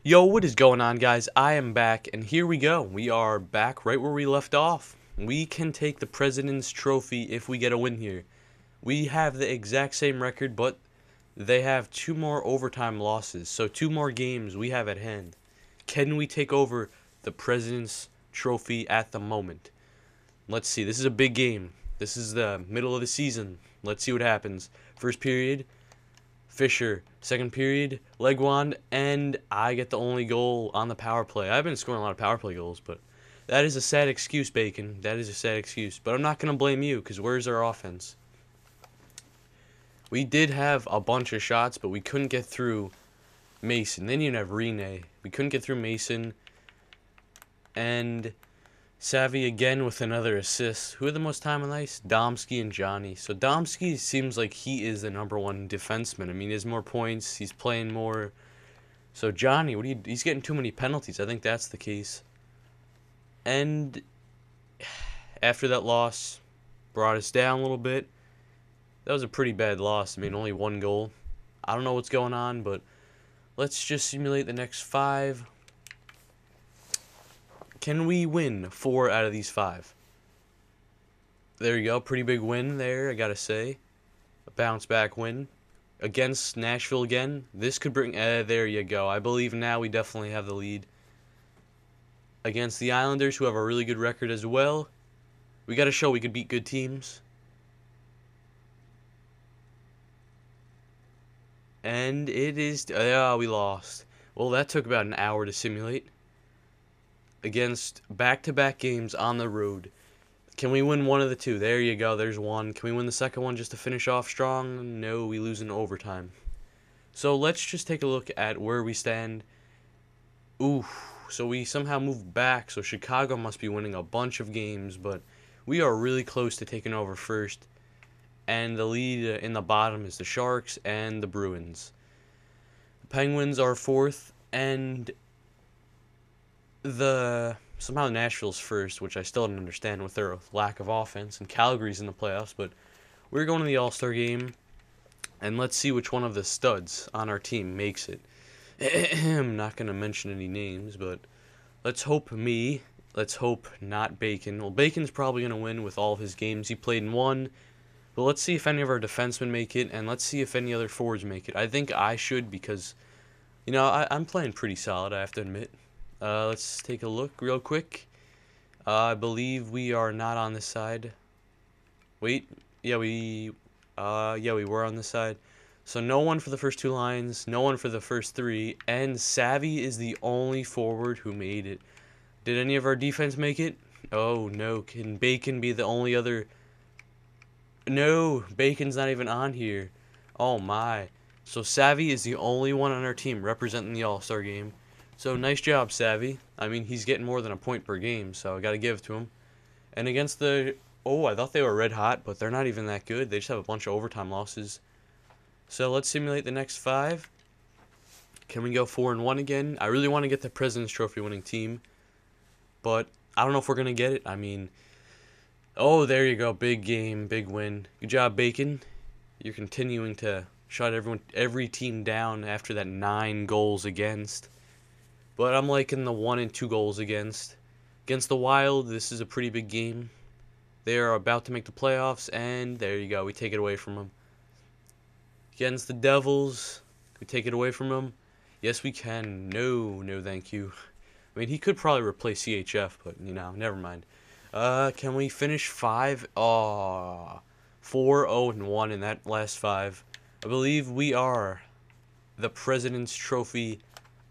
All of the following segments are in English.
Yo, what is going on, guys? I am back, and here we go. We are back right where we left off. We can take the President's Trophy if we get a win here. We have the exact same record, but they have 2 more overtime losses, so 2 more games we have at hand. Can we take over the President's Trophy at the moment? Let's see. This is a big game. This is the middle of the season. Let's see what happens. First period, Fisher. Second period, Legwand, and I get the only goal on the power play. I've been scoring a lot of power play goals, but that is a sad excuse, Bacon. That is a sad excuse. But I'm not going to blame you, because where's our offense? We did have a bunch of shots, but we couldn't get through Mason. Then you have Rene. We couldn't get through Mason. And Savvy again with another assist. Who had the most time on ice? Domsky and Johnny. So Domsky seems like he is the #1 defenseman. I mean, he has more points. He's playing more. So Johnny, he's getting too many penalties. I think that's the case. And after that loss, brought us down a little bit. That was a pretty bad loss. I mean, only 1 goal. I don't know what's going on, but let's just simulate the next 5. Can we win 4 out of these 5? There you go. Pretty big win there, I gotta say. A bounce-back win. Against Nashville again. This could bring... there you go. I believe now we definitely have the lead. Against the Islanders, who have a really good record as well. We gotta show we could beat good teams. And it is... yeah, we lost. Well, that took about an hour to simulate. Against back-to-back games on the road. Can we win one of the 2? There you go. There's 1. Can we win the second one just to finish off strong? No, we lose in overtime. So let's just take a look at where we stand. Ooh, so we somehow moved back. So Chicago must be winning a bunch of games, but we are really close to taking over first. And the lead in the bottom is the Sharks and the Bruins. The Penguins are 4th, and somehow Nashville's first, which I still don't understand with their lack of offense, and Calgary's in the playoffs, but we're going to the All-Star game, and let's see which one of the studs on our team makes it. I'm not going to mention any names, but let's hope not Bacon. Well, Bacon's probably going to win with all of his games he played and won, but let's see if any of our defensemen make it, and let's see if any other forwards make it. I think I should because, you know, I'm playing pretty solid, I have to admit. Let's take a look real quick. I believe we are not on this side. Wait, yeah, we were on this side. So no one for the first 2 lines, no one for the first 3, and Savvy is the only forward who made it. Did any of our defense make it? Oh no, can Bacon be the only other? No, Bacon's not even on here. Oh my. So Savvy is the only one on our team representing the All-Star game. So, nice job, Savvy. I mean, he's getting more than a point per game, so I got to give it to him. And against the... oh, I thought they were red hot, but they're not even that good. They just have a bunch of overtime losses. So, let's simulate the next 5. Can we go 4-1 again? I really want to get the President's Trophy winning team, but I don't know if we're going to get it. I mean, oh, there you go. Big game, big win. Good job, Bacon. You're continuing to shut every team down after that 9 goals against. But I'm liking the 1 and 2 goals against. Against the Wild, this is a pretty big game. They are about to make the playoffs, and there you go. We take it away from them. Against the Devils, we take it away from them. Yes, we can. No, thank you. I mean, he could probably replace CHF, but, you know, never mind. Can we finish 5? Oh, 4-0-1 in that last 5. I believe we are the President's Trophy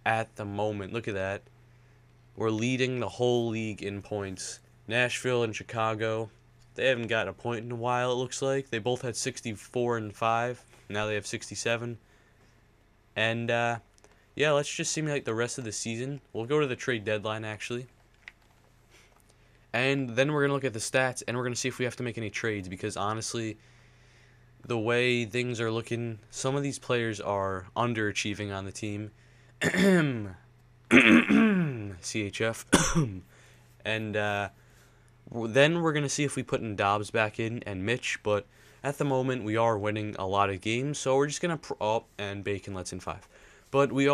at the moment. Look at that. We're leading the whole league in points. Nashville and Chicago, they haven't gotten a point in a while, it looks like. They both had 64 and 5. Now they have 67. And, yeah, let's just simulate the rest of the season. We'll go to the trade deadline, actually. And then we're going to look at the stats, and we're going to see if we have to make any trades. Because, honestly, the way things are looking, some of these players are underachieving on the team. CHF. And then we're going to see if we put in Dobbs back in and Mitch. But at the moment, we are winning a lot of games. So we're just going to... Oh, and Bacon lets in 5. But we're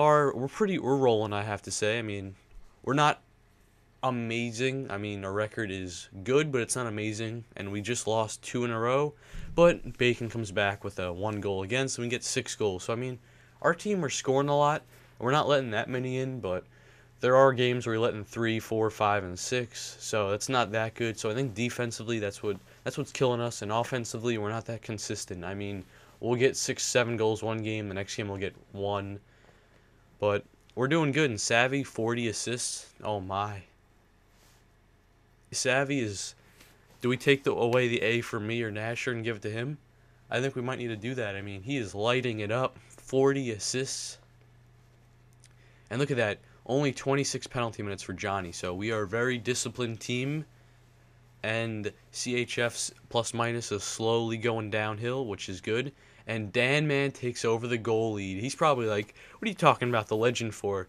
rolling, I have to say. I mean, we're not amazing. I mean, our record is good, but it's not amazing. And we just lost 2 in a row. But Bacon comes back with a 1 goal against, and we get 6 goals. So, I mean, our team, we're scoring a lot. We're not letting that many in, but there are games where we're letting 3, 4, 5, and 6. So it's not that good. So I think defensively, that's what's killing us. And offensively, we're not that consistent. I mean, we'll get 6, 7 goals one game. The next game we'll get 1. But we're doing good. And Savvy, 40 assists. Oh, my. Savvy is... Do we take away the A from me or Nasher and give it to him? I think we might need to do that. I mean, he is lighting it up. 40 assists. And look at that. Only 26 penalty minutes for Johnny. So we are a very disciplined team. And CHF's plus minus is slowly going downhill, which is good. And Dan Man takes over the goal lead. He's probably like, what are you talking about the legend for?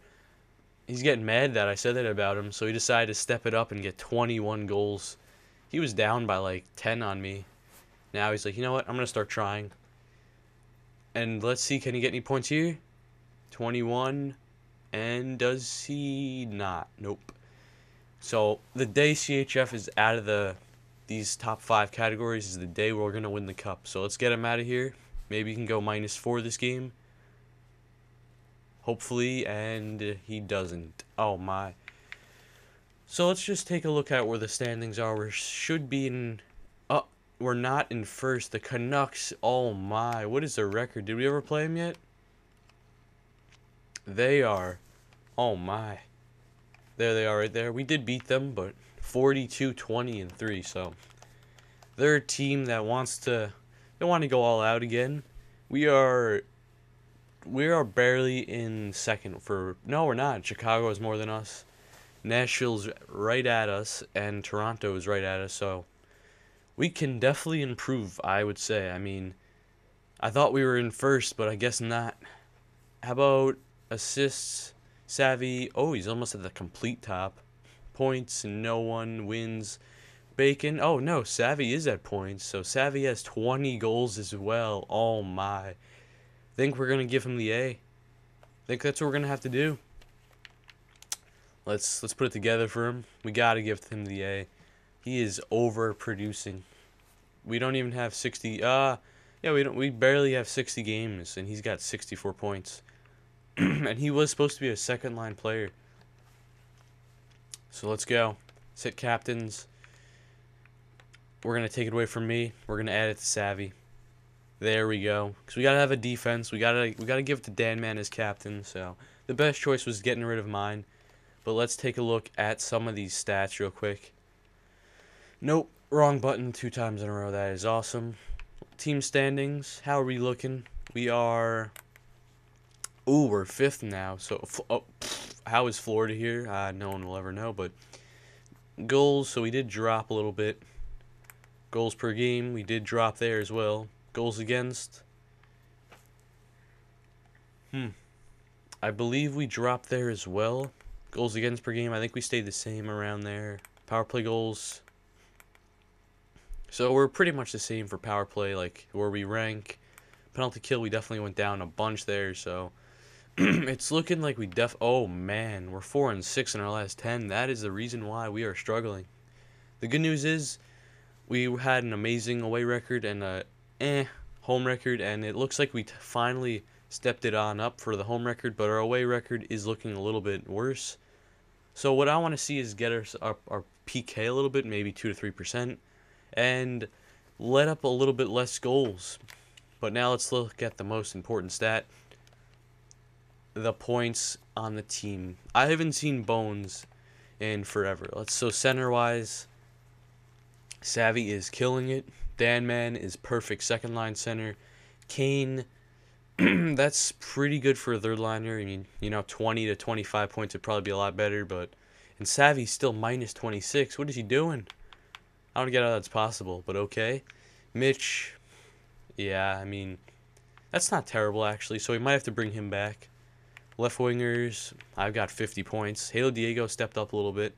He's getting mad that I said that about him. So he decided to step it up and get 21 goals. He was down by like 10 on me. Now he's like, you know what? I'm going to start trying. And let's see, can he get any points here? 21. And does he not? Nope. So the day CHF is out of these top 5 categories is the day we're going to win the cup. So let's get him out of here. Maybe he can go -4 this game. Hopefully, and he doesn't. Oh my. So let's just take a look at where the standings are. We should be in... we're not in first. The Canucks, oh my. What is their record? Did we ever play them yet? They are... Oh my. There they are right there. We did beat them, but 42, 20, and 3. So they're a team that wants to... They want to go all out again. We are barely in second for... No, we're not. Chicago is more than us. Nashville's right at us, and Toronto is right at us, so we can definitely improve, I would say. I mean, I thought we were in first, but I guess not. How about assists? Savvy, oh, he's almost at the complete top. Points, no one wins. Bacon, oh no, Savvy is at points, so Savvy has 20 goals as well. Oh my. Think we're going to give him the A. Think that's what we're going to have to do. Let's put it together for him. We got to give him the A. He is overproducing. We don't even have 60. Yeah, we barely have 60 games, and he's got 64 points. And he was supposed to be a second-line player. So let's go. Sit captains. We're going to take it away from me. We're going to add it to Savvy. There we go. Because we got to have a defense. We gotta give it to Dan Man as captain. So the best choice was getting rid of mine. But let's take a look at some of these stats real quick. Nope. Wrong button 2 times in a row. That is awesome. Team standings. How are we looking? We are... Ooh, we're 5th now. So, how is Florida here? No one will ever know. But goals, so we did drop a little bit. Goals per game, we did drop there as well. Goals against. I believe we dropped there as well. Goals against per game, I think we stayed the same around there. Power play goals. So we're pretty much the same for power play, like where we rank. Penalty kill, we definitely went down a bunch there, so it's looking like we oh man, we're 4-6 in our last 10. That is the reason why we are struggling. The good news is we had an amazing away record and a home record, and it looks like we finally stepped it on up for the home record, but our away record is looking a little bit worse. So what I want to see is get our PK a little bit, maybe 2 to 3%, and let up a little bit less goals. But now let's look at the most important stat, the points on the team. I haven't seen Bones in forever. So center-wise, Savvy is killing it. Dan Man is perfect second line center. Kane, that's pretty good for a third liner. I mean, 20 to 25 points would probably be a lot better, but and Savvy's still -26. What is he doing? I don't get how that's possible, but okay. Mitch, yeah, I mean, that's not terrible actually, so we might have to bring him back. Left wingers, I've got 50 points. Halo Diego stepped up a little bit.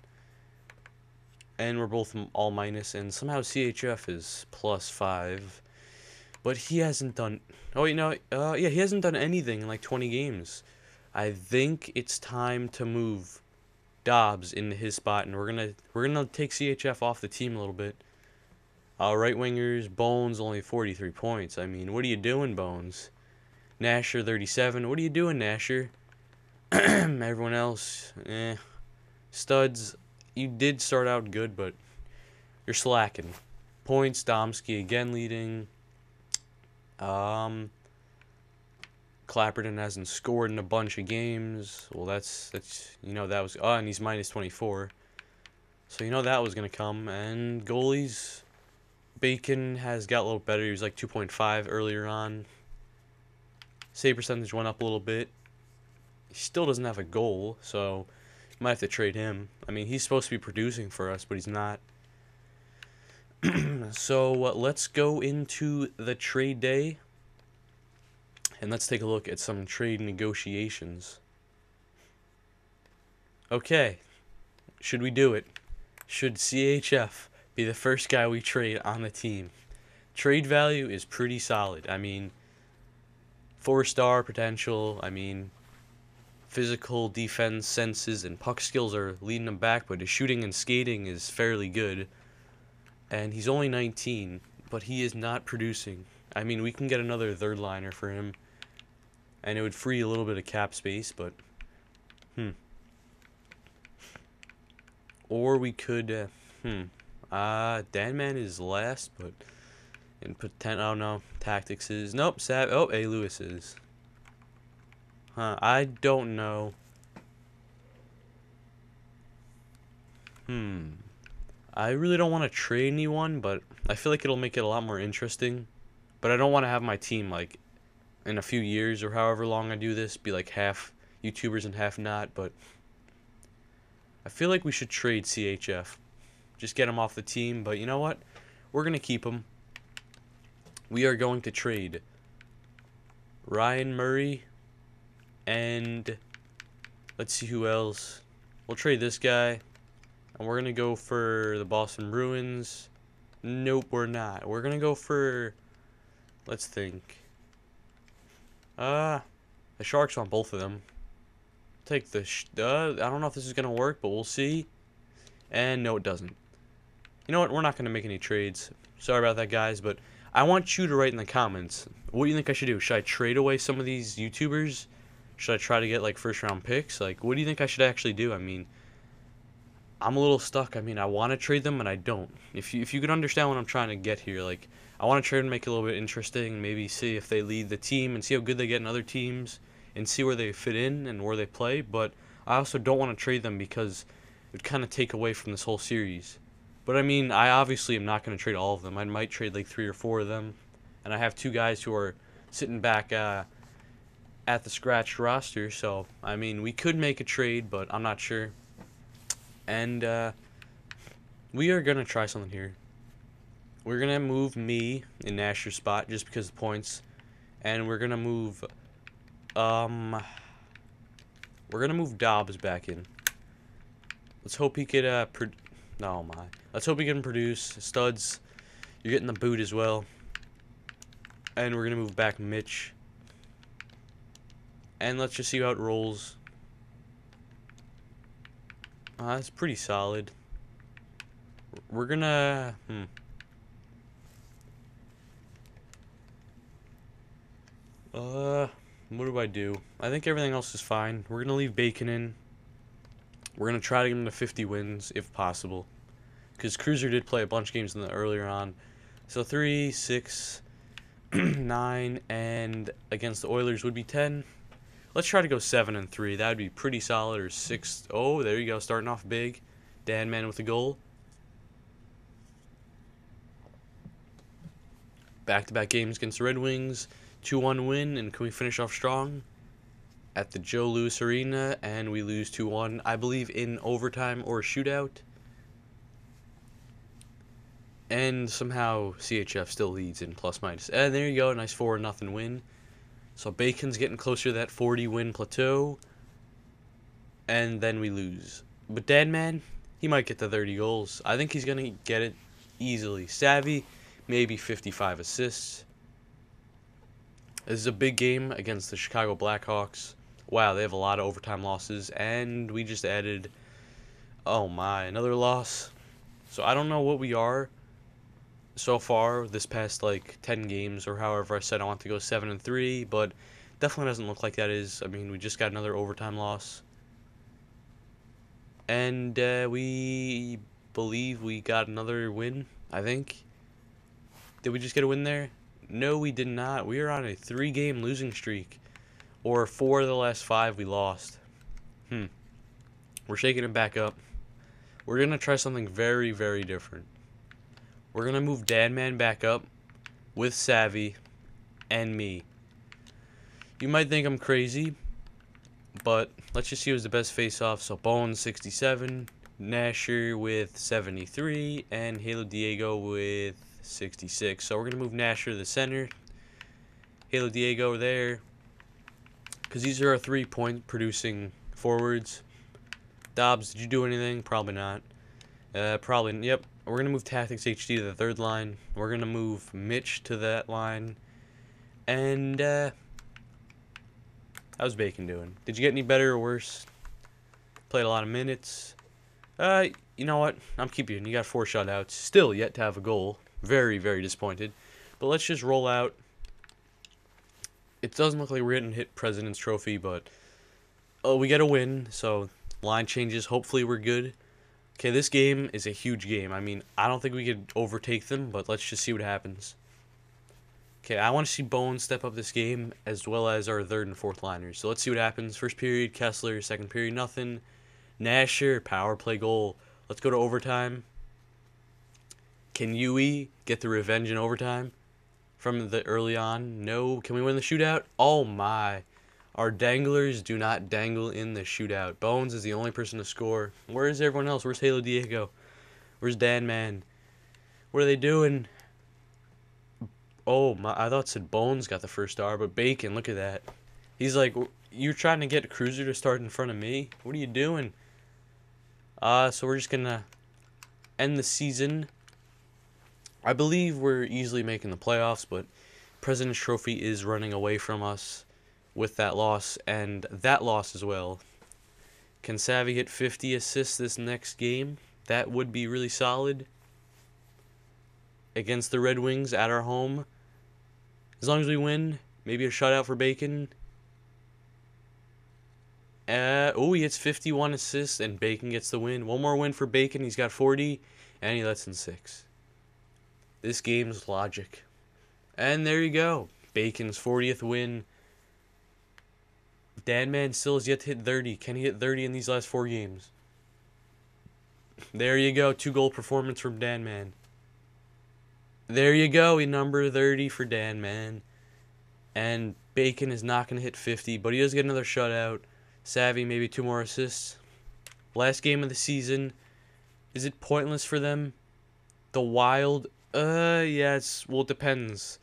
and we're both all minus, and somehow CHF is +5, but he hasn't done. Oh wait, no, yeah, he hasn't done anything in like 20 games. I think it's time to move Dobbs into his spot, and we're gonna take CHF off the team a little bit. Right wingers, Bones only 43 points. I mean, what are you doing, Bones? Nasher 37. What are you doing, Nasher? Everyone else, Studs, you did start out good, but you're slacking. Points, Domsky again leading. Clapperton hasn't scored in a bunch of games. Well, that's that was and he's minus 24. So that was gonna come. And goalies, Bacon has got a little better. He was like 2.5 earlier on. Save percentage went up a little bit. He still doesn't have a goal, so might have to trade him. I mean, he's supposed to be producing for us, but he's not. So let's go into the trade day, and let's take a look at some trade negotiations. Okay, should we do it? Should CHF be the first guy we trade on the team? Trade value is pretty solid. I mean, 4-star potential. I mean, physical, defense, senses, and puck skills are leading him back, but his shooting and skating is fairly good. And he's only 19, but he is not producing. I mean, we can get another third liner for him, and it would free a little bit of cap space, but or we could Danman is last, but in oh no, Tactics is nope. A Lewis is. I don't know. I really don't want to trade anyone, but I feel like it'll make it a lot more interesting. But I don't want to have my team, like, in a few years or however long I do this, be like half YouTubers and half not. But I feel like we should trade CHF. Just get him off the team. But you know what? We're going to keep him. We are going to trade Ryan Murray and let's see who else. We'll trade this guy. And we're going to go for the Boston Bruins. Nope, we're not. We're going to go for, let's think. The Sharks want both of them. Take the, I don't know if this is going to work, but we'll see. And no, it doesn't. You know what? We're not going to make any trades. Sorry about that, guys, but I want you to write in the comments, what do you think I should do? Should I trade away some of these YouTubers? Should I try to get, like, first-round picks? Like, what do you think I should actually do? I mean, I'm a little stuck. I mean, I want to trade them, and I don't. If you could understand what I'm trying to get here, like, I want to trade and make it a little bit interesting, maybe see if they lead the team and see how good they get in other teams and see where they fit in and where they play, but I also don't want to trade them because it would kind of take away from this whole series. But, I mean, I obviously am not going to trade all of them. I might trade, like, 3 or 4 of them, and I have 2 guys who are sitting back at the scratched roster, so, I mean, we could make a trade, but I'm not sure. And we are going to try something here. We're going to move me in Nasher's spot just because of the points. And we're going to move Dobbs back in. Let's hope he could let's hope he can produce. Studs, you're getting the boot as well. And we're going to move back Mitch. And let's just see how it rolls. That's pretty solid. We're gonna what do I do? I think everything else is fine. We're gonna leave Bacon in. We're gonna try to get him to 50 wins if possible, because Cruiser did play a bunch of games in the earlier on. So 3, 6, 9, and against the Oilers would be 10. Let's try to go 7-3. That would be pretty solid. Or 6. Oh, there you go. Starting off big. Danman with a goal. Back-to-back games against the Red Wings. 2-1 win. And can we finish off strong? At the Joe Louis Arena. And we lose 2-1. I believe in overtime or shootout. And somehow CHF still leads in plus-minus. And there you go. Nice 4-0 win. So Bacon's getting closer to that 40-win plateau. And then we lose. But Danman, He might get to 30 goals. I think he's going to get it easily. Savvy, maybe 55 assists. This is a big game against the Chicago Blackhawks. Wow, they have a lot of overtime losses, and we just added, oh my, another loss. So I don't know what we are so far this past like 10 games, or however I said I want to go 7-3, but definitely doesn't look like that is. I mean, we just got another overtime loss, and we believe we got another win. I think. Did we just get a win there? No, we did not. We are on a 3-game losing streak, or 4 of the last 5 we lost. We're shaking it back up. We're gonna try something very, very different. We're going to move Danman back up with Savvy and me. You might think I'm crazy, but let's just see who's the best face-off. So Bones 67, Nasher with 73, and Halo Diego with 66. So we're going to move Nasher to the center, Halo Diego there, because these are our 3-point producing forwards. Dobbs, did you do anything? Probably not. Probably, yep. We're going to move Tactics HD to the 3rd line. We're going to move Mitch to that line. And, how's Bacon doing? Did you get any better or worse? Played a lot of minutes. You know what? I'm keeping you. You got 4 shutouts. Still yet to have a goal. Very, very disappointed. But let's just roll out. It doesn't look like we're going to hit President's Trophy, but we get a win. So, line changes. Hopefully we're good. Okay, this game is a huge game. I mean, I don't think we could overtake them, but let's just see what happens. Okay, I want to see Bones step up this game, as well as our 3rd and 4th liners. So let's see what happens. First period, Kessler. Second period, nothing. Nasher, power play goal. Let's go to overtime. Can Yui get the revenge in overtime from the early on? No. Can we win the shootout? Oh, my. Our danglers do not dangle in the shootout. Bones is the only person to score. Where is everyone else? Where's Halo Diego? Where's Danman? What are they doing? Oh, my, I thought it said Bones got the first star, but Bacon, look at that. He's like, you're trying to get Cruiser to start in front of me? What are you doing? So we're just going to end the season. I believe we're easily making the playoffs, but President's Trophy is running away from us with that loss, and that loss as well. Can Savvy hit 50 assists this next game? That would be really solid against the Red Wings at our home. As long as we win, maybe a shutout for Bacon. He hits 51 assists, and Bacon gets the win. One more win for Bacon. He's got 40, and he lets in 6. This game's logic. And there you go. Bacon's 40th win. Danman still has yet to hit 30. Can he hit 30 in these last 4 games? There you go. 2-goal performance from Danman. There you go. Number 30 for Danman. And Bacon is not going to hit 50, but he does get another shutout. Savvy, maybe 2 more assists. Last game of the season. Is it pointless for them? The Wild? Yes. Well, it depends.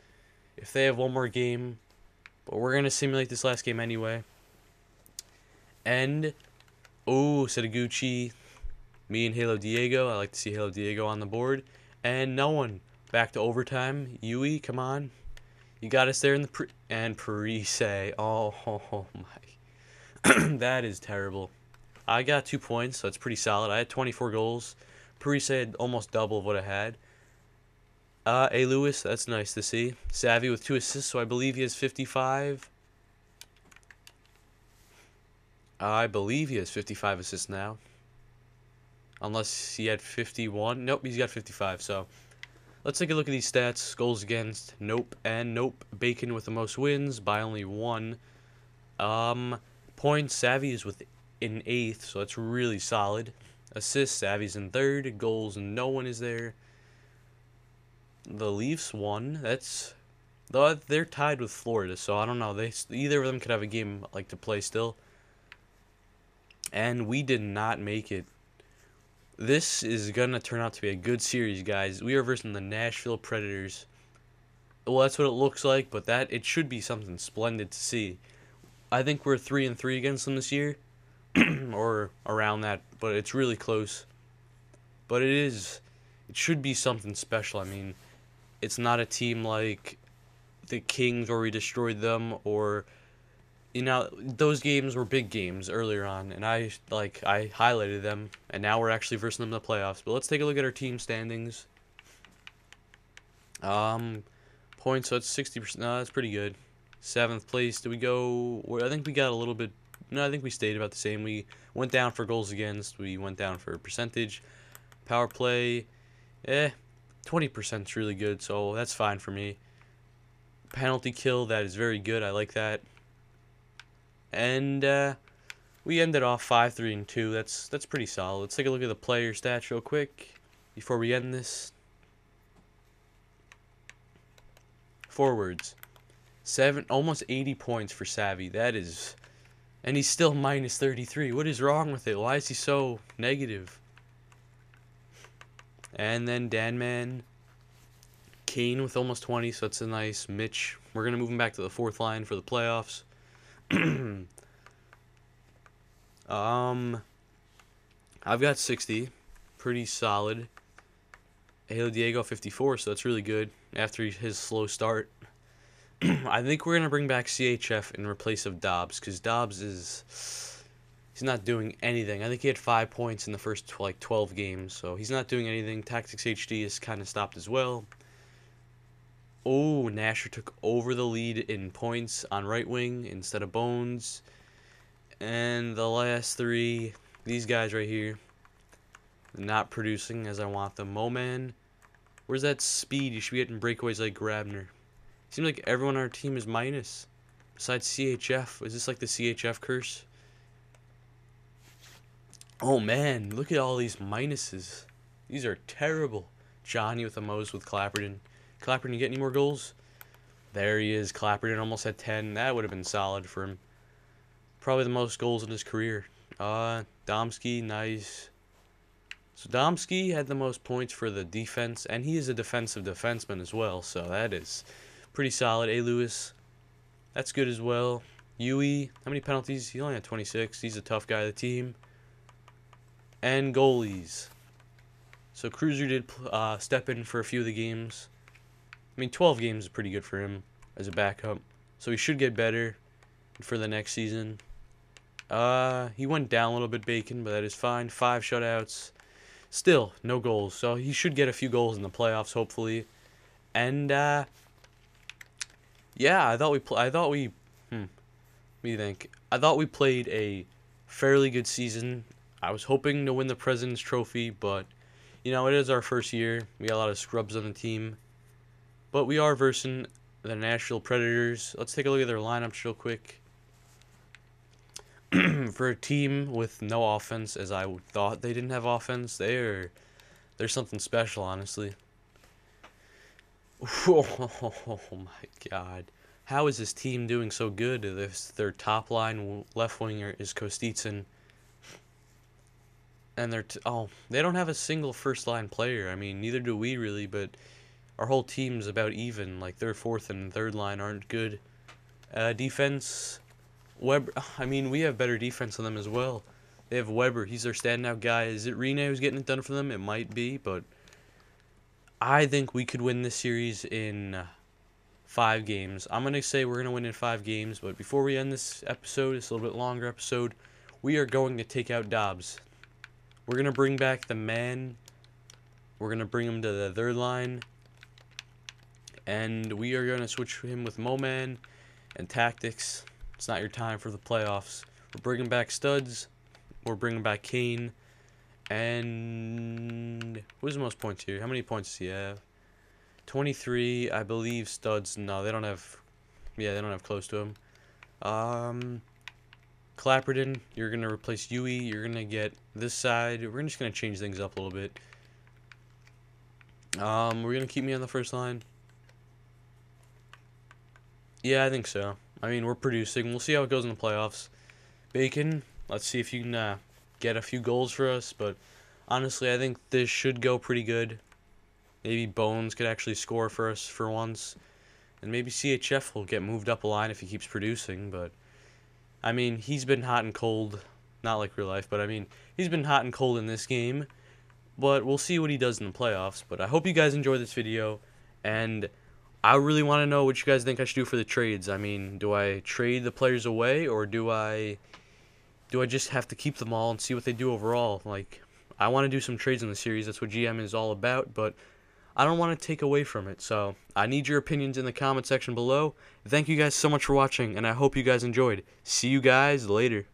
If they have one more game. But we're going to simulate this last game anyway. And, Setaguchi, me and Halo Diego. I like to see Halo Diego on the board. And no one. Back to overtime. Yui, come on. You got us there in the and Parise. Oh my. That is terrible. I got 2 points, so it's pretty solid. I had 24 goals. Parise had almost double of what I had. A. Lewis, that's nice to see. Savvy with 2 assists, so I believe he has 55. I believe he has 55 assists now. Unless he had 51. Nope, he's got 55, so let's take a look at these stats. Goals against, nope, and nope. Bacon with the most wins by only 1. Points, Savvy is with in 8th, so that's really solid. Assists, Savvy's in 3rd. Goals, no one is there. The Leafs won. They're tied with Florida, so I don't know. Either of them could have a game like to play still. And we did not make it. This is going to turn out to be a good series, guys. We are versus the Nashville Predators. Well, that's what it looks like, but it should be something splendid to see. I think we're 3-3 against them this year, or around that, but it's really close. but it should be something special. I mean, it's not a team like the Kings where we destroyed them, or those games were big games earlier on, and I highlighted them, and now we're actually versing them in the playoffs. But let's take a look at our team standings. Points, so it's 60%. No, that's pretty good. 7th place. Did we go? I think we got a little bit. No, I think we stayed about the same. We went down for goals against. We went down for percentage. Power play, 20% is really good, so that's fine for me. Penalty kill, that is very good. I like that. And we ended off 5-3-2. That's pretty solid. Let's take a look at the player stats real quick before we end this. Forwards, almost 80 points for Savvy. That is, and he's still minus 33. What is wrong with it? Why is he so negative? And then Danman, Kane with almost 20, so that's a nice. Mitch, we're gonna move him back to the 4th line for the playoffs. I've got 60, pretty solid. Halo Diego 54, so that's really good after his slow start. I think we're gonna bring back CHF in replace of Dobbs, because Dobbs he's not doing anything. I think he had 5 points in the first 12 games, so he's not doing anything. Tactics HD is kind of stopped as well. Oh, Nasher took over the lead in points on right wing instead of Bones. And the last 3, these guys right here, not producing as I want them. Moman, where's that speed? You should be getting breakaways like Grabner. Seems like everyone on our team is minus, besides CHF. Is this like the CHF curse? Oh man, look at all these minuses. These are terrible. Johnny with a Mose with Clapperton. Clapperton, you get any more goals? There he is. Clapperton almost had 10. That would have been solid for him. Probably the most goals in his career. Domsky, nice. So Domsky had the most points for the defense, and he is a defensive defenseman as well, so that is pretty solid. A. Lewis, that's good as well. Yui, how many penalties? He only had 26. He's a tough guy of the team. And goalies. So Cruiser did step in for a few of the games. I mean, 12 games is pretty good for him as a backup, so he should get better for the next season. He went down a little bit, Bacon, but that is fine. 5 shutouts. Still, no goals, so he should get a few goals in the playoffs, hopefully. And, yeah, I thought we what do you think? I thought we played a fairly good season. I was hoping to win the President's Trophy, but, it is our first year. We got a lot of scrubs on the team. But we are versing the Nashville Predators. Let's take a look at their lineups real quick. For a team with no offense, as I thought they didn't have offense, they're something special, honestly. Oh my God. How is this team doing so good? Their top line left winger is Kostitsyn. And they don't have a single first line player. I mean, neither do we really, but our whole team's about even. Like, their 4th and 3rd line aren't good. Defense, Weber. I mean, we have better defense than them as well. They have Weber. He's their standout guy. Is it Rene who's getting it done for them? It might be, but I think we could win this series in 5 games. I'm going to say we're going to win in 5 games, but before we end this episode, it's a little bit longer episode, we are going to take out Dobbs. We're going to bring back the man. We're going to bring him to the 3rd line. And we are going to switch him with Moman and tactics. It's not your time for the playoffs. We're bringing back studs. We're bringing back Kane. And who's the most points here? How many points does he have? 23, I believe. Studs. No, they don't have. Yeah, they don't have close to him. Clapperton, you're gonna replace Yui. You're gonna get this side. We're just gonna change things up a little bit. We're gonna keep me on the 1st line. Yeah, I think so. I mean, we're producing. We'll see how it goes in the playoffs. Bacon, let's see if you can get a few goals for us. But honestly, I think this should go pretty good. Maybe Bones could actually score for us for once. And maybe CHF will get moved up a line if he keeps producing. But, I mean, he's been hot and cold. Not like real life, but I mean, he's been hot and cold in this game. but we'll see what he does in the playoffs. But I hope you guys enjoy this video, and I really want to know what you guys think I should do for the trades. I mean, do I trade the players away, or do I just have to keep them all and see what they do overall? Like, I want to do some trades in the series. That's what GM is all about, but I don't want to take away from it. So I need your opinions in the comment section below. Thank you guys so much for watching, and I hope you guys enjoyed. See you guys later.